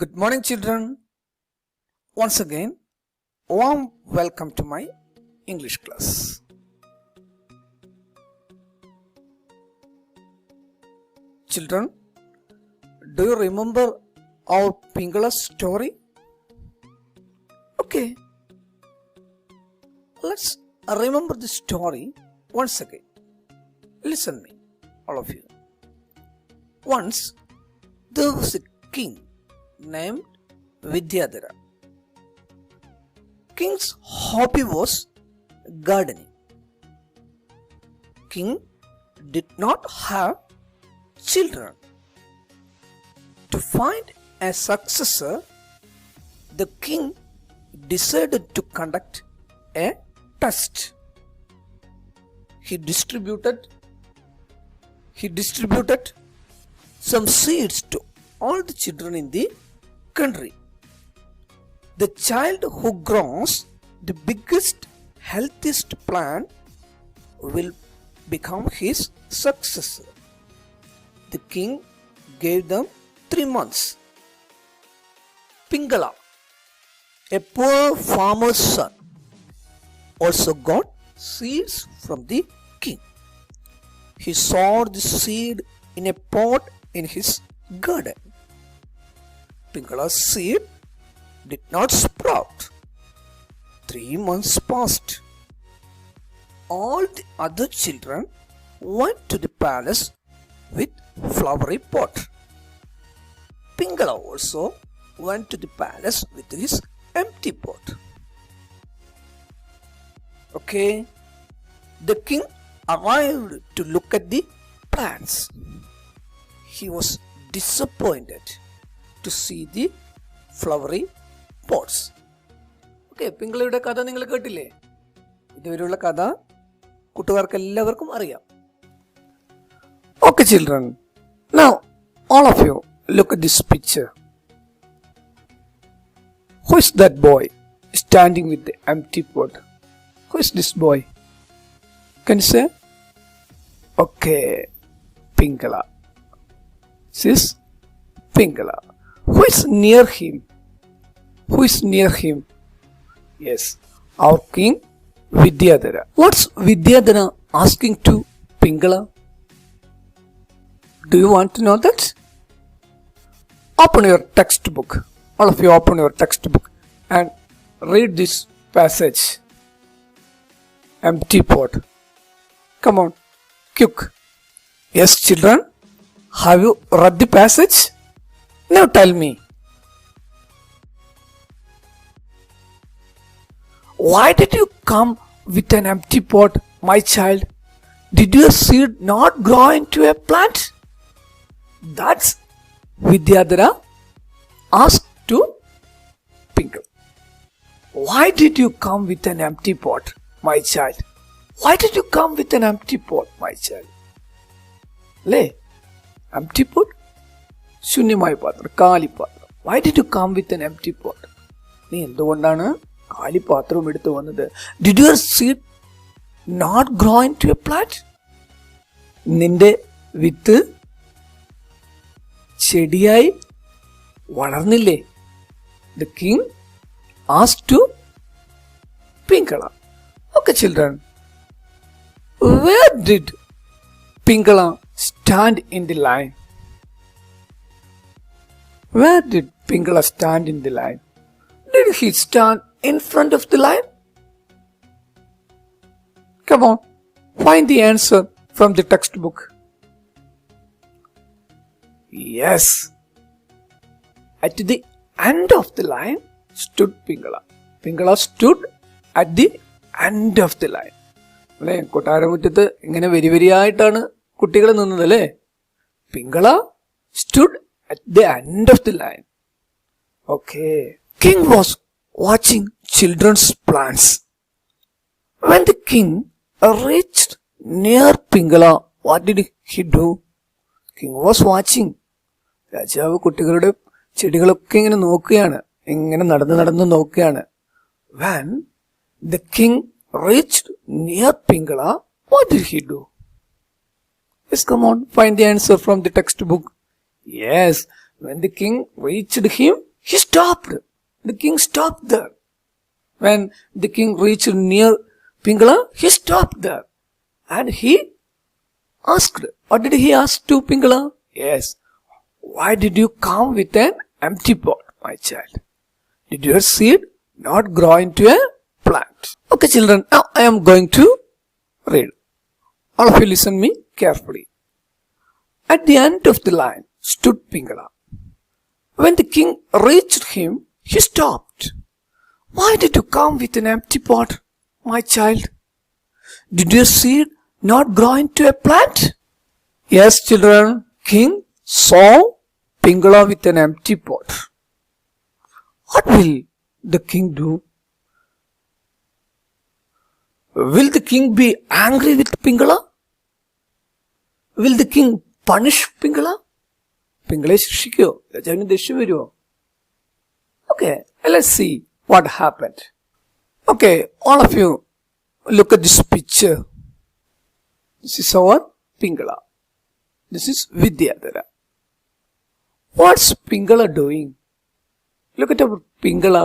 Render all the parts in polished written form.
Good morning, children. Once again, warm welcome to my English class. Children, do you remember our Pingala story? Okay, let's remember the story once again. Listen me, all of you. Once there was a king named Vidyadhara. King's hobby was gardening. King did not have children. To find a successor, the king decided to conduct a test. He distributed some seeds to all the children in the country. The child who grows the biggest, healthiest plant will become his successor. The king gave them 3 months. Pingala, a poor farmer's son, also got seeds from the king. He sowed the seed in a pot in his garden. Pingala's seed did not sprout. 3 months passed. All the other children went to the palace with flowery pot. Pingala also went to the palace with his empty pot. Okay, the king arrived to look at the plants. He was disappointed to see the flowery pots. Okay, പിങ്കളയുടെ കഥ നിങ്ങൾ കേട്ടില്ലേ? ഇതുവരെയുള്ള കഥ കൂട്ടുകാർക്ക് എല്ലാവർക്കും അറിയാം. Okay, children. Now, all of you, look at this picture. Who is that boy standing with the empty pot? Who is this boy? Can you say? Okay, Pingala. This is Pingala. Who is near him? Who is near him? Yes, our king Vidyadhara. What's Vidyadhara asking to Pingala? Do you want to know that? Open your textbook. All of you open your textbook and read this passage. Empty pot. Come on, quick. Yes, children. Have you read the passage? Now tell me. Why did you come with an empty pot, my child? Did your seed not grow into a plant? That's Vidyadhara asked to Pingala. Why did you come with an empty pot, my child? Why did you come with an empty pot, my child? Lay, empty pot? ശൂന്യമായ പാത്രം, കാലിപ്പാത്രം. Why did you come with an empty pot? നീ എന്തുകൊണ്ടാണ് കാലിപ്പാത്രവും എടുത്തു വന്നത്? Did your seed not grow into a plant? നിന്റെ വിത്ത് ചെടിയായി വളർന്നില്ലേ? The king asked to Pingala. Okay, children. Where did Pingala stand in the line? Where did Pingala stand in the line? Did he stand in front of the line? Come on, find the answer from the textbook. Yes, at the end of the line stood Pingala. Pingala stood at the end of the line. അല്ലേ, കൊട്ടാരമുറ്റത്ത് ഇങ്ങനെ വരിവരിയായിട്ടാണ് കുട്ടികൾ നിന്നത് അല്ലേ? Pingala stood at the end of the line. Okay. King was watching children's plants. When the king reached near Pingala, what did he do? King was watching. രാജാവ് കുട്ടികളുടെ ചെടികളൊക്കെ ഇങ്ങനെ നോക്കുകയാണ്, ഇങ്ങനെ നടന്ന് നോക്കുകയാണ്. When the king reached near Pingala, what did he do? Yes, come on, find the answer from the textbook. Yes, when the king reached him, he stopped. The king stopped there. When the king reached near Pingala, he stopped there. And he asked, what did he ask to Pingala? Yes, why did you come with an empty pot, my child? Did your seed not grow into a plant? Okay, children, now I am going to read. All of you listen me carefully. At the end of the line stood Pingala. When the king reached him, he stopped. Why did you come with an empty pot, my child? Did your seed not grow into a plant? Yes, children, king saw Pingala with an empty pot. What will the king do? Will the king be angry with Pingala? Will the king punish Pingala? Pingala ശിക്ഷിക്കോ? രാജാവിന് ദേഷ്യം വരുമോ? Okay, let's see what happened. Okay, all of you look at this picture. This is our Pingala. This is Vidyadhara. What's Pingala doing? Look at our Pingala.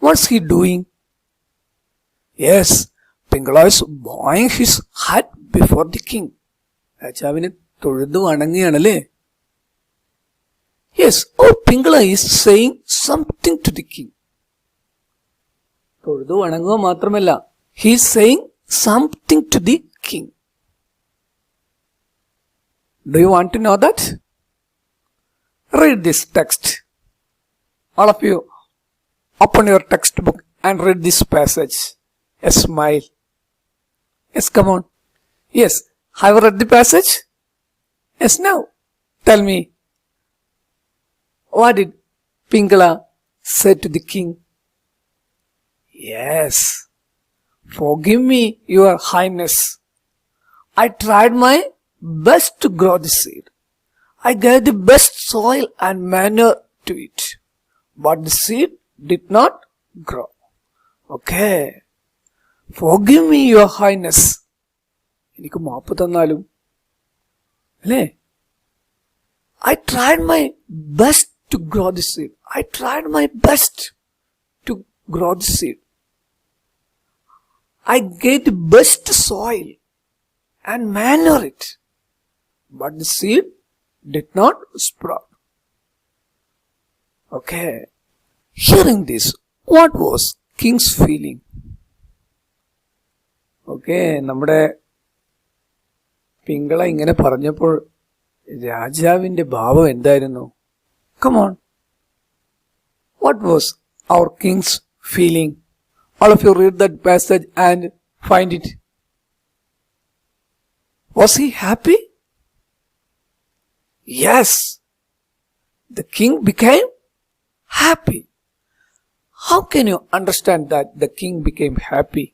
What's he doing? Yes, Pingala is bowing his head before the king. രാജാവിനെ തൊഴുതു വണങ്ങുകയാണല്ലേ? Yes, oh, Pingala is saying something to the king. തൊഴുതു വണങ്ങുക മാത്രമല്ല, he is saying something to the king. Do you want to know that? Read this text. All of you, open your textbook and read this passage. A smile. Yes, come on. Yes, have you read the passage? Yes, now tell me. What did Pingala say to the king? Yes. Forgive me, your highness. I tried my best to grow the seed. I gave the best soil and manure to it. But the seed did not grow. Okay. Forgive me, your highness. എനിക്ക് മാപ്പ് തന്നാലും അല്ലേ? I tried my best to grow the seed. I tried my best to grow the seed. I gave the best soil and manure it. But the seed did not sprout. Okay. Hearing this, what was king's feeling? Okay, നമ്മുടെ പിങ്കള ഇങ്ങനെ പറഞ്ഞപ്പോൾ രാജാവിന്റെ ഭാവം എന്തായിരുന്നു? Come on. What was our king's feeling? All of you read that passage and find it. Was he happy? Yes. The king became happy. How can you understand that the king became happy?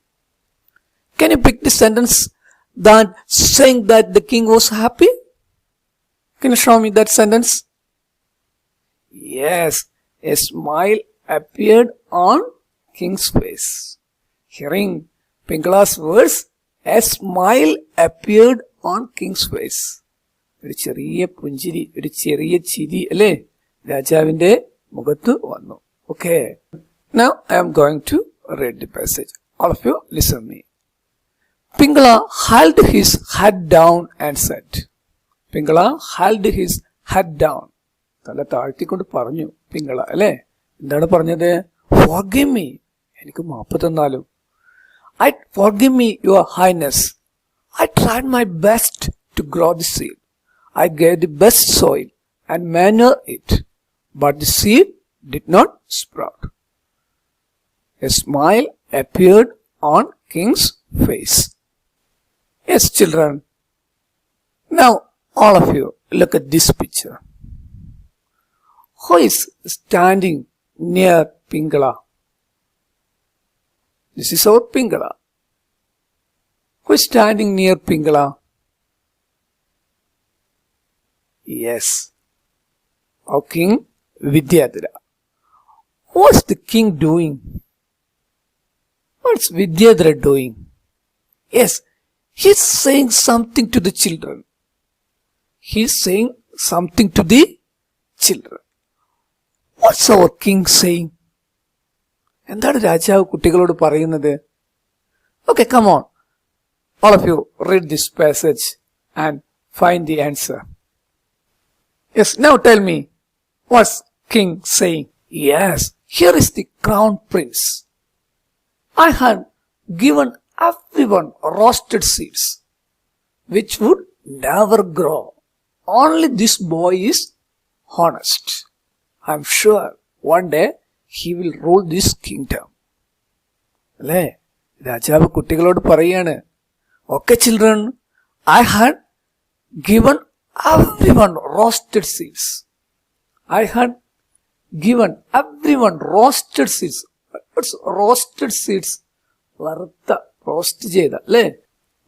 Can you pick the sentence that saying that the king was happy? Can you show me that sentence? Yes, a smile appeared on king's face. Hearing Pingala's words, a smile appeared on king's face. ഒരു ചെറിയ പുഞ്ചിരി, ഒരു ചെറിയ ചിരി അല്ലേ രാജാവിന്റെ മുഖത്ത് വന്നു. Okay. Now I am going to read the passage. All of you listen to me. Pingala held his head down and said. Pingala held his head down. തല താഴ്ത്തിക്കൊണ്ട് പറഞ്ഞു പിങ്കള അല്ലേ? എന്താണ് പറഞ്ഞത്? Forgive me. എനിക്ക് മാപ്പ് തന്നാലും. Forgive me, your highness. I tried my best to grow the seed. I gave the best soil and manure it, but the seed did not sprout. A smile appeared on king's face. Yes, children. Now, all of you, look at this picture. Who is standing near Pingala? This is our Pingala. Who is standing near Pingala? Yes, our king Vidyadhara. What's the king doing? What's Vidyadhara doing? Yes, he's saying something to the children. He's saying something to the children. What's our king saying? എന്താണ് രാജാവ് കുട്ടികളോട് പറയുന്നത്? Okay, come on. All of you read this passage and find the answer. Yes, now tell me, what's king saying? Yes, here is the crown prince. I had given everyone roasted seeds, which would never grow. Only this boy is honest. I'm sure one day he will rule this kingdom. അല്ലേ? രാജാവ് കുട്ടികളോട് പറയാണ്, okay children, I had given everyone roasted seeds. I had given everyone roasted seeds. What's roasted seeds? Roast ചെയ്ത അല്ലേ,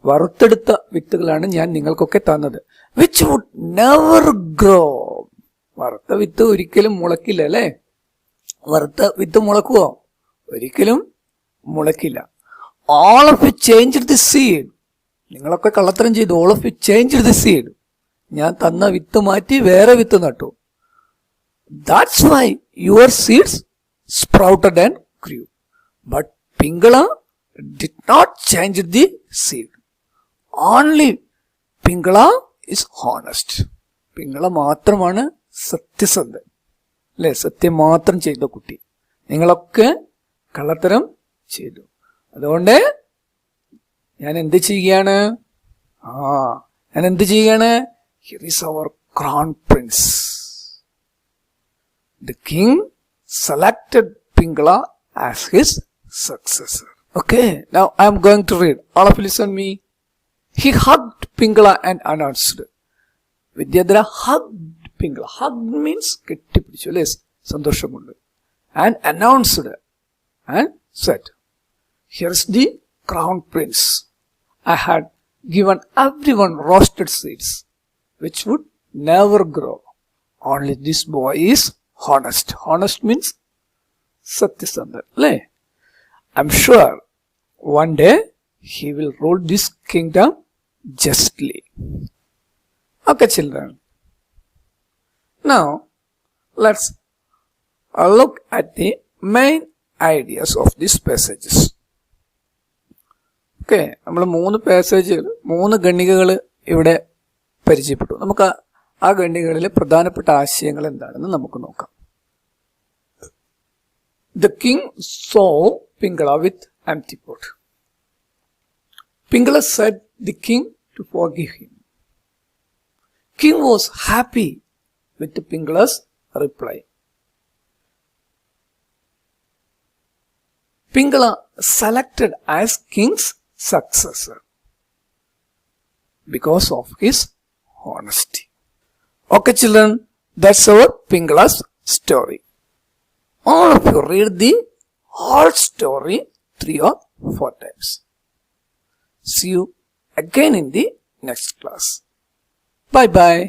വറുത്തെടുത്ത വിത്തുകളാണ് ഞാൻ നിങ്ങൾക്കൊക്കെ തന്നത്. Which would never grow. വറുത്ത വിത്ത് ഒരിക്കലും മുളക്കില്ല അല്ലേ? വറുത്ത വിത്ത് മുളക്കുവോ? ഒരിക്കലും മുളക്കില്ല. All of you changed the seed. നിങ്ങളൊക്കെ കള്ളത്തരം ചെയ്തു. All of you changed the seed. ഞാൻ തന്ന വിത്ത് മാറ്റി വേറെ വിത്ത് നട്ടു. That's why your seeds sprouted and grew. But Pingala did not change the seed. Only Pingala is honest. Pingala മാത്രമാണ് സത്യസന്ധൻ അല്ലെ? സത്യം മാത്രം ചെയ്ത കുട്ടി. നിങ്ങളൊക്കെ കള്ളത്തരം ചെയ്തു. അതുകൊണ്ട് ഞാൻ എന്ത് ചെയ്യുകയാണ്? ഞാൻ എന്ത് ചെയ്യുകയാണ്? Here is our crown prince. The king selected Pingala as his successor. Okay, now I am going to read. All of you listen me. He hugged Pingala and announced. Vidyadhara hugged Pingala. Hug means kettipidichu, അല്ലേ? സന്തോഷമുണ്ട്. And announced and said, here's the crown prince. I had given everyone roasted seeds, which would never grow. Only this boy is honest. Honest means satyasandha, അല്ലേ? I'm sure one day he will rule this kingdom justly. Okay, children. Now, let's look at the main ideas of these passages. Okay, നമ്മൾ 3 പാസേജുകൾ 3 ഖണ്ഡികകൾ ഇവിടെ പരിചയപ്പെട്ടു. നമുക്ക് ആ ഖണ്ഡികകളിലെ പ്രധാനപ്പെട്ട ആശയങ്ങൾ എന്താണെന്ന് നമുക്ക് നോക്കാം. The king saw Pingala with empty pot. Pingala said the king to forgive him. King was happy with Pingala's reply. Pingala selected as king's successor because of his honesty. Okay, children, that's our Pingala's story. All of you read the whole story 3 or 4 times. See you again in the next class. Bye bye.